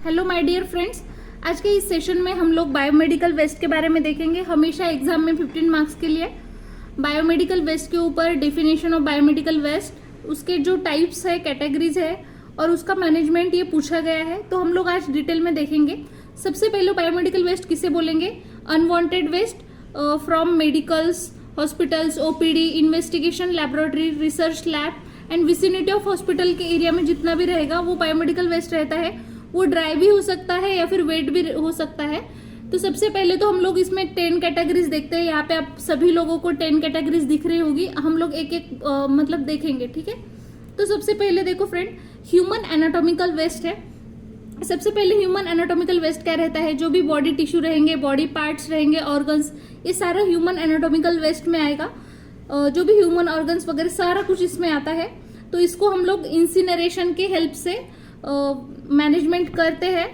Hello my dear friends, आज के इस सेशन में हम लोग बायोमेडिकल वेस्ट के बारे में देखेंगे। हमेशा एग्जाम में 15 मार्क्स के लिए बायोमेडिकल वेस्ट के ऊपर डेफिनेशन ऑफ बायोमेडिकल वेस्ट, उसके जो टाइप्स है, कैटेगरीज है और उसका मैनेजमेंट ये पूछा गया है, तो हम लोग आज डिटेल में देखेंगे। सबसे पहले बायोमेडिकल वेस्ट किसे बोलेंगे? Unwanted waste from medicals, hospitals, OPD, investigation laboratory, research lab and vicinity of hospital के एरिया में जितना भी रहेगा वो बायोमेडिकल वेस्ट रहता है। वो ड्राई भी हो सकता है या फिर वेट भी हो सकता है। तो सबसे पहले तो हम लोग इसमें 10 कैटेगरीज देखते हैं। यहाँ पे आप सभी लोगों को 10 कैटेगरीज दिख रही होगी। हम लोग एक एक मतलब देखेंगे, ठीक है। तो सबसे पहले देखो फ्रेंड, ह्यूमन एनाटॉमिकल वेस्ट है। सबसे पहले ह्यूमन एनाटॉमिकल वेस्ट क्या रहता है? जो भी बॉडी टिश्यू रहेंगे, बॉडी पार्ट्स रहेंगे, ऑर्गन्स, ये सारा ह्यूमन एनाटॉमिकल वेस्ट में आएगा। जो भी ह्यूमन ऑर्गन्स वगैरह सारा कुछ इसमें आता है। तो इसको हम लोग इंसिनरेशन के हेल्प से मैनेजमेंट करते हैं।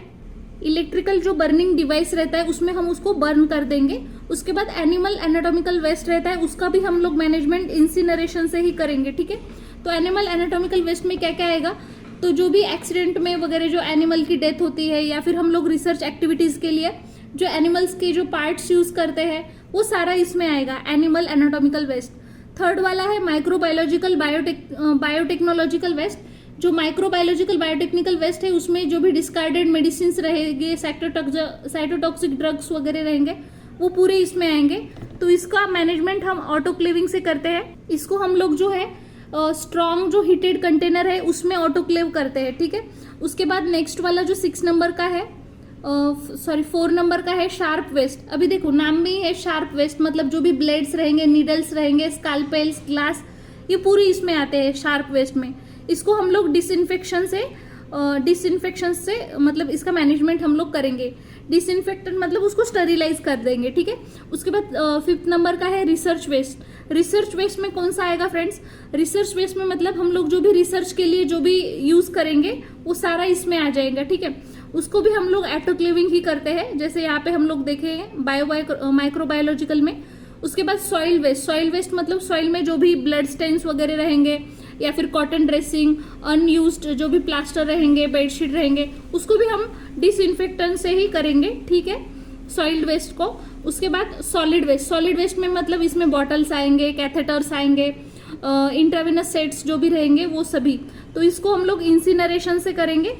इलेक्ट्रिकल जो बर्निंग डिवाइस रहता है उसमें हम उसको बर्न कर देंगे। उसके बाद एनिमल एनाटॉमिकल वेस्ट रहता है, उसका भी हम लोग मैनेजमेंट इंसिनरेशन से ही करेंगे, ठीक है। तो एनिमल एनाटॉमिकल वेस्ट में क्या क्या आएगा? तो जो भी एक्सीडेंट में वगैरह जो एनिमल की डेथ होती है, या फिर हम लोग रिसर्च एक्टिविटीज के लिए जो एनिमल्स के जो पार्ट्स यूज करते हैं, वो सारा इसमें आएगा, एनिमल एनाटॉमिकल वेस्ट। थर्ड वाला है माइक्रोबायोलॉजिकल बायोटेक्नोलॉजिकल वेस्ट। जो माइक्रोबायोलॉजिकल बायोटेक्निकल वेस्ट है उसमें जो भी डिस्कार्डेड मेडिसिन रहेंगे, साइटोटॉक्सिक ड्रग्स वगैरह रहेंगे, वो पूरे इसमें आएंगे। तो इसका मैनेजमेंट हम ऑटोक्लेविंग से करते हैं। इसको हम लोग जो है स्ट्रॉन्ग जो हीटेड कंटेनर है उसमें ऑटोक्लेव करते हैं, ठीक है। उसके बाद नेक्स्ट वाला जो 6 नंबर का है, 4 नंबर का है शार्प वेस्ट। अभी देखो नाम में ही है शार्प वेस्ट, मतलब जो भी ब्लेड्स रहेंगे, नीडल्स रहेंगे, स्कैल्पेल्स, ग्लास, ये पूरी इसमें आते हैं शार्प वेस्ट में। इसको हम लोग डिसइंफेक्शन से मतलब इसका मैनेजमेंट हम लोग करेंगे। डिसइंफेक्टेंट मतलब उसको स्टरीलाइज कर देंगे, ठीक है। उसके बाद 5th नंबर का है रिसर्च वेस्ट। रिसर्च वेस्ट में कौन सा आएगा फ्रेंड्स? रिसर्च वेस्ट में मतलब हम लोग जो भी रिसर्च के लिए जो भी यूज करेंगे वो सारा इसमें आ जाएगा, ठीक है। उसको भी हम लोग ऑटोक्लेविंग ही करते हैं, जैसे यहाँ पे हम लोग देखे हैं माइक्रोबायोलॉजिकल में। उसके बाद सॉइल वेस्ट। सॉइल वेस्ट मतलब सॉइल में जो भी ब्लड स्टेन्स वगैरह रहेंगे, या फिर कॉटन ड्रेसिंग, अनयूज्ड जो भी प्लास्टर रहेंगे, बेडशीट रहेंगे, उसको भी हम डिसइंफेक्टेंट से ही करेंगे, ठीक है, सॉइल वेस्ट को। उसके बाद सॉलिड वेस्ट। सॉलिड वेस्ट में मतलब इसमें बॉटल्स आएंगे, कैथेटर्स आएंगे, इंट्रावेनस सेट्स जो भी रहेंगे वो सभी। तो इसको हम लोग इंसिनरेशन से करेंगे।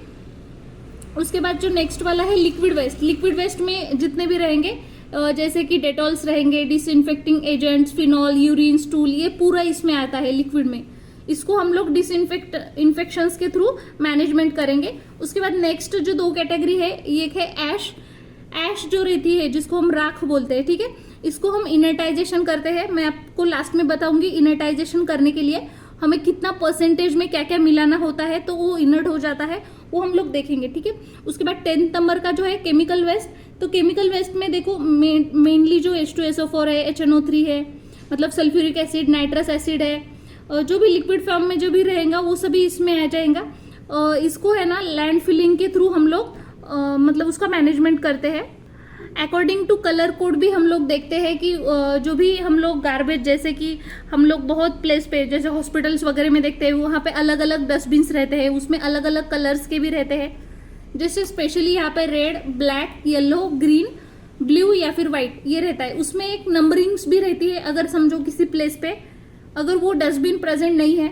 उसके बाद जो नेक्स्ट वाला है लिक्विड वेस्ट। लिक्विड वेस्ट में जितने भी रहेंगे जैसे कि डेटॉल्स रहेंगे, disinfecting agents, phenol, urine, stool, ये पूरा इसमें आता है लिक्विड में। इसको हम लोग इन्फेक्शंस के थ्रू मैनेजमेंट करेंगे। उसके बाद नेक्स्ट जो 2 कैटेगरी है, एक है ऐश। ऐश जो रहती है जिसको हम राख बोलते हैं, ठीक है, इसको हम इनर्टाइजेशन करते हैं। मैं आपको लास्ट में बताऊंगी इनर्टाइजेशन करने के लिए हमें कितना परसेंटेज में क्या क्या मिलाना होता है, तो वो इनर्ट हो जाता है, वो हम लोग देखेंगे, ठीक है। उसके बाद 10th नंबर का जो है केमिकल वेस्ट। तो केमिकल वेस्ट में देखो मेनली जो H2SO4 है, HNO3 है, मतलब सल्फ्यूरिक एसिड, नाइट्रस एसिड है, जो भी लिक्विड फॉर्म में जो भी रहेगा वो सभी इसमें आ जाएगा। इसको है ना लैंड फिलिंग के थ्रू हम लोग मतलब उसका मैनेजमेंट करते हैं। अकॉर्डिंग टू कलर कोड भी हम लोग देखते हैं कि जो भी हम लोग गार्बेज, जैसे कि हम लोग बहुत प्लेस पे जैसे हॉस्पिटल्स वगैरह में देखते हैं, वहाँ पे अलग अलग डस्टबिन्स रहते हैं, उसमें अलग अलग कलर्स के भी रहते हैं। जैसे स्पेशली यहाँ पे red, black, yellow, green, blue या फिर व्हाइट ये रहता है। उसमें एक नंबरिंग्स भी रहती है। अगर समझो किसी प्लेस पे अगर वो डस्टबिन प्रेजेंट नहीं है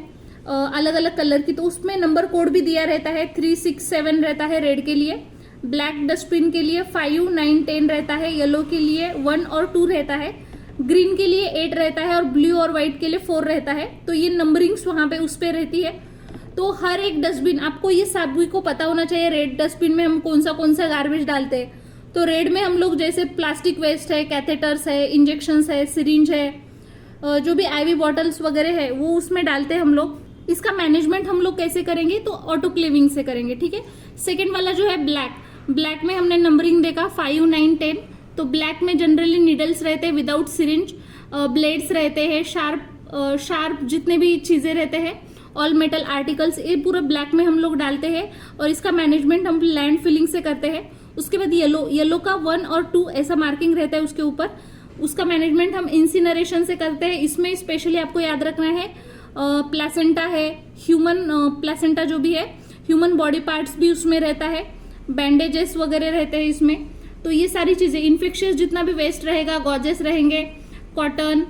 अलग अलग कलर की, तो उसमें नंबर कोड भी दिया रहता है। 3, 6, 7 रहता है रेड के लिए, ब्लैक डस्टबिन के लिए 5, 9, 10 रहता है, येलो के लिए 1 और 2 रहता है, ग्रीन के लिए 8 रहता है और ब्लू और व्हाइट के लिए 4 रहता है। तो ये नंबरिंग्स वहां पे उस पे रहती है। तो हर एक डस्टबिन आपको ये सभी को पता होना चाहिए, रेड डस्टबिन में हम कौन सा गार्बेज डालते हैं। तो रेड में हम लोग जैसे प्लास्टिक वेस्ट है, कैथेटर्स है, इंजेक्शंस है, सिरिंज है, जो भी आईवी बॉटल्स वगैरह है वो उसमें डालते हैं हम लोग। इसका मैनेजमेंट हम लोग कैसे करेंगे? तो ऑटोक्लेविंग से करेंगे, ठीक है। सेकेंड वाला जो है ब्लैक। ब्लैक में हमने नंबरिंग देखा 5, 9, 10। तो ब्लैक में जनरली नीडल्स रहते हैं विदाउट सिरिंज, ब्लेड्स रहते हैं, शार्प जितने भी चीजें रहते हैं, ऑल मेटल आर्टिकल्स, ये पूरा ब्लैक में हम लोग डालते हैं और इसका मैनेजमेंट हम लैंड फिलिंग से करते हैं। उसके बाद येलो का 1 और 2 ऐसा मार्किंग रहता है उसके ऊपर, उसका मैनेजमेंट हम इंसिनरेशन से करते हैं। इसमें स्पेशली आपको याद रखना है प्लेसेंटा है, ह्यूमन प्लेसेंटा जो भी है, ह्यूमन बॉडी पार्ट्स भी उसमें रहता है, बैंडेजेस वगैरह रहते हैं इसमें। तो ये सारी चीज़ें, इन्फेक्शियस जितना भी वेस्ट रहेगा, गॉजेस रहेंगे, कॉटन,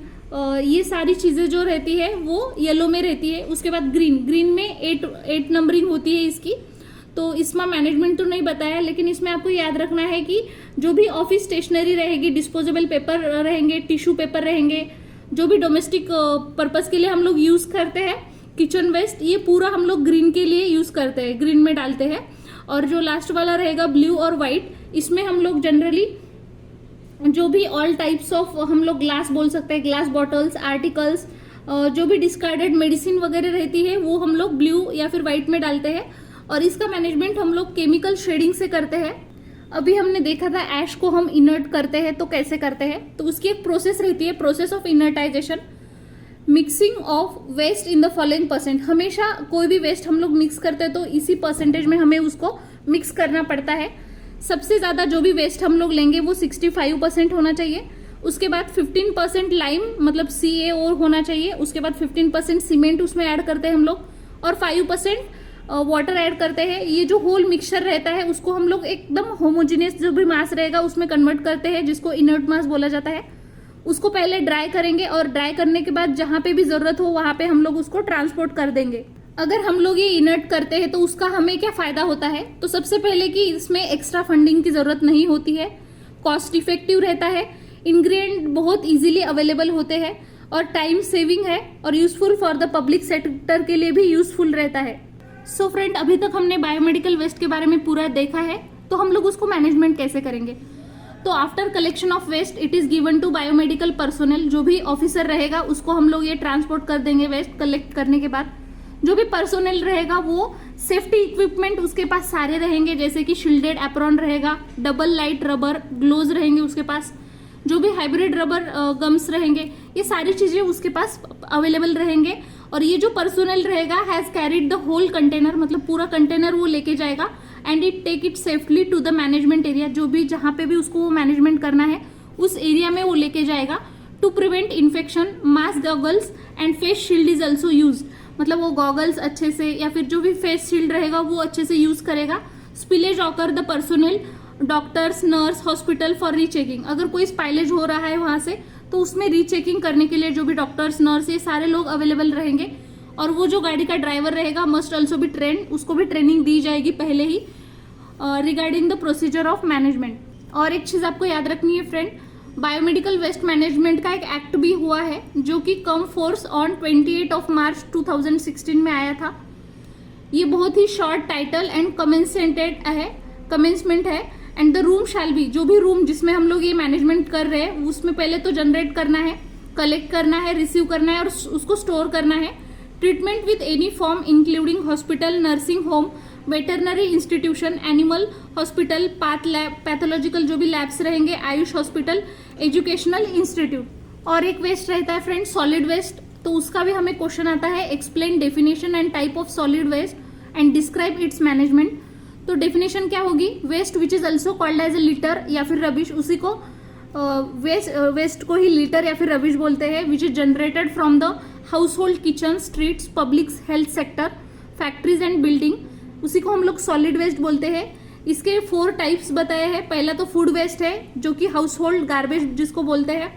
ये सारी चीज़ें जो रहती है वो येलो में रहती है। उसके बाद ग्रीन में 8 नंबरिंग होती है इसकी। तो इसमें मैनेजमेंट तो नहीं बताया, लेकिन इसमें आपको याद रखना है कि जो भी ऑफिस स्टेशनरी रहेगी, डिस्पोजेबल पेपर रहेंगे, टिश्यू पेपर रहेंगे, जो भी डोमेस्टिक पर्पस के लिए हम लोग यूज करते हैं, किचन वेस्ट, ये पूरा हम लोग ग्रीन के लिए यूज करते हैं, ग्रीन में डालते हैं। और जो लास्ट वाला रहेगा ब्लू और व्हाइट, इसमें हम लोग जनरली जो भी ऑल टाइप्स ऑफ हम लोग ग्लास बोल सकते हैं, ग्लास बॉटल्स, आर्टिकल्स, जो भी डिस्कार्डेड मेडिसिन वगैरह रहती है वो हम लोग ब्लू या फिर व्हाइट में डालते हैं। और इसका मैनेजमेंट हम लोग केमिकल शेडिंग से करते हैं। अभी हमने देखा था ऐश को हम इनर्ट करते हैं, तो कैसे करते हैं, तो उसकी एक प्रोसेस रहती है, process of inertisation. Mixing of waste in the following percent, हमेशा कोई भी वेस्ट हम लोग मिक्स करते हैं तो इसी परसेंटेज में हमें उसको मिक्स करना पड़ता है। सबसे ज्यादा जो भी वेस्ट हम लोग लेंगे वो 65% होना चाहिए। उसके बाद 15% लाइम मतलब CaO होना चाहिए। उसके बाद 15% सीमेंट उसमें ऐड करते हैं हम लोग, और 5% वाटर ऐड करते हैं। ये जो होल मिक्सचर रहता है उसको हम लोग एकदम होमोजेनियस जो भी मास रहेगा उसमें कन्वर्ट करते हैं, जिसको इनर्ट मास बोला जाता है। उसको पहले ड्राई करेंगे और ड्राई करने के बाद जहां पे भी जरूरत हो वहां पे हम लोग उसको ट्रांसपोर्ट कर देंगे। अगर हम लोग ये इनर्ट करते हैं तो उसका हमें क्या फायदा होता है, तो सबसे पहले कि इसमें एक्स्ट्रा फंडिंग की जरूरत नहीं होती है, कॉस्ट इफेक्टिव रहता है, इंग्रेडिएंट बहुत इजीली अवेलेबल होते हैं, और टाइम सेविंग है, और useful for the public sector के लिए भी यूजफुल रहता है। सो फ्रेंड, अभी तक हमने बायोमेडिकल वेस्ट के बारे में पूरा देखा है। तो हम लोग उसको मैनेजमेंट कैसे करेंगे, तो after collection of waste it is given to biomedical personnel, जो भी ऑफिसर रहेगा उसको हम लोग ये ट्रांसपोर्ट कर देंगे। वेस्ट कलेक्ट करने के बाद जो भी पर्सोनल रहेगा वो सेफ्टी इक्विपमेंट उसके पास सारे रहेंगे, जैसे कि शील्डेड एप्रॉन रहेगा, डबल लाइट रबर ग्लोव्स रहेंगे उसके पास, जो भी हाइब्रिड रबर गम्स रहेंगे, ये सारी चीजें उसके पास अवेलेबल रहेंगे। और ये जो पर्सोनल रहेगा has carried the whole container, मतलब पूरा कंटेनर वो लेके जाएगा, and it take it safely to the management area, जो भी जहां पे भी उसको वो मैनेजमेंट करना है उस एरिया में वो लेके जाएगा। To prevent infection, mask, goggles and face shield is also use, मतलब वो गॉगल्स अच्छे से या फिर जो भी फेस शील्ड रहेगा वो अच्छे से यूज करेगा। Spillage occur the personnel, doctors, nurse, hospital for rechecking, अगर कोई स्पाइलेज हो रहा है वहां से तो उसमें रीचेकिंग करने के लिए जो भी डॉक्टर्स, नर्स, ये सारे लोग अवेलेबल रहेंगे। और वो जो गाड़ी का ड्राइवर रहेगा मस्ट ऑल्सो भी ट्रेन, उसको भी ट्रेनिंग दी जाएगी पहले ही regarding the procedure of management. और एक चीज आपको याद रखनी है फ्रेंड, बायोमेडिकल वेस्ट मैनेजमेंट का एक एक्ट भी हुआ है जो कि कम फोर्स ऑन 28 मार्च 2016 में आया था। ये बहुत ही शॉर्ट टाइटल एंड कमेंसमेंट है। And the room shall be, जो भी रूम जिसमें हम लोग ये मैनेजमेंट कर रहे हैं उसमें पहले तो जनरेट करना है, कलेक्ट करना है, रिसीव करना है और उसको स्टोर करना है। Treatment with any form including hospital, nursing home, veterinary institution, animal hospital, path lab, pathological जो भी लैब्स रहेंगे, आयुष हॉस्पिटल, एजुकेशनल इंस्टीट्यूट। और एक वेस्ट रहता है फ्रेंड सॉलिड वेस्ट, तो उसका भी हमें क्वेश्चन आता है, explain definition and type of solid waste and describe its management. तो डेफिनेशन क्या होगी, waste which is also called as a litter या फिर रबिश, उसी को वेस्ट को ही लिटर या फिर रबिश बोलते हैं, which is generated from the house hold, kitchen, streets, public health sector, factories and building, उसी को हम लोग सॉलिड वेस्ट बोलते हैं। इसके 4 टाइप्स बताए हैं। पहला तो फूड वेस्ट है जो कि हाउस होल्ड गार्बेज जिसको बोलते हैं।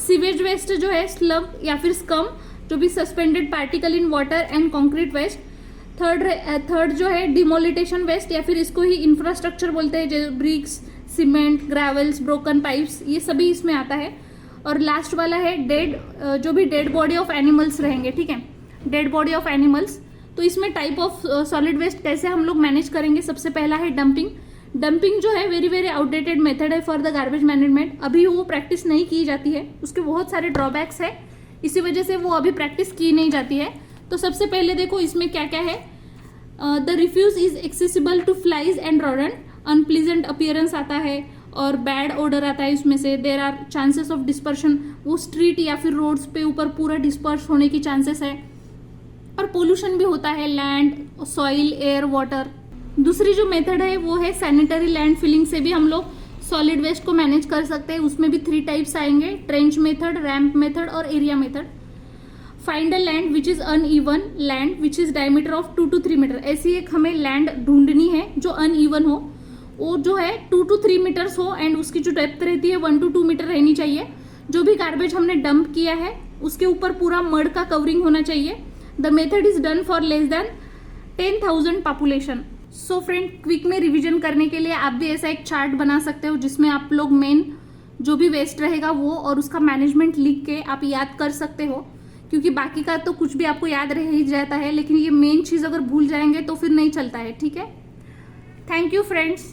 सीवेज वेस्ट जो है स्लग या फिर स्कम, जो भी suspended particle in water and concrete waste. Third जो है डिमोलिटेशन वेस्ट या फिर इसको ही इंफ्रास्ट्रक्चर बोलते हैं, जैसे bricks, cement, gravels, broken pipes, ये सभी इसमें आता है। और लास्ट वाला है डेड, जो भी डेड बॉडी ऑफ एनिमल्स रहेंगे, ठीक है, डेड बॉडी ऑफ एनिमल्स। तो इसमें टाइप ऑफ सॉलिड वेस्ट कैसे हम लोग मैनेज करेंगे, सबसे पहला है डंपिंग। डंपिंग जो है वेरी वेरी आउटडेटेड मेथड है फॉर द गार्बेज मैनेजमेंट, अभी वो प्रैक्टिस नहीं की जाती है, उसके बहुत सारे ड्रॉबैक्स है, इसी वजह से वो अभी प्रैक्टिस की नहीं जाती है। तो सबसे पहले देखो इसमें क्या क्या है, the refuse is accessible to flies and rodent, unpleasant appearance आता है और बैड ऑर्डर आता है इसमें से। There are chances of dispersion, वो स्ट्रीट या फिर रोड्स पे ऊपर पूरा डिस्पर्स होने की चांसेस है। और पोल्यूशन भी होता है, लैंड, सॉइल, एयर, वाटर। दूसरी जो मेथड है वो है सैनिटरी लैंड फिलिंग, से भी हम लोग सॉलिड वेस्ट को मैनेज कर सकते हैं। उसमें भी 3 टाइप्स आएंगे, ट्रेंच मेथड, रैम्प मेथड और area method. Find a land which is uneven, land which is diameter of 2 to 3 metre, ऐसी एक हमें लैंड ढूंढनी है जो अनइवन हो। वो जो है 2 to 3 मीटर्स हो एंड उसकी जो डेप्थ रहती है 1 to 2 मीटर रहनी चाहिए। जो भी गार्बेज हमने डंप किया है उसके ऊपर पूरा मड का कवरिंग होना चाहिए। The method is done for less than 10,000 population. So friend, quick में रिवीजन करने के लिए आप भी ऐसा एक चार्ट बना सकते हो जिसमें आप लोग मेन जो भी वेस्ट रहेगा वो और उसका मैनेजमेंट लिख के आप याद कर सकते हो, क्योंकि बाकी का तो कुछ भी आपको याद रह ही जाता है, लेकिन ये मेन चीज़ अगर भूल जाएंगे तो फिर नहीं चलता है। ठीक है, थैंक यू फ्रेंड्स।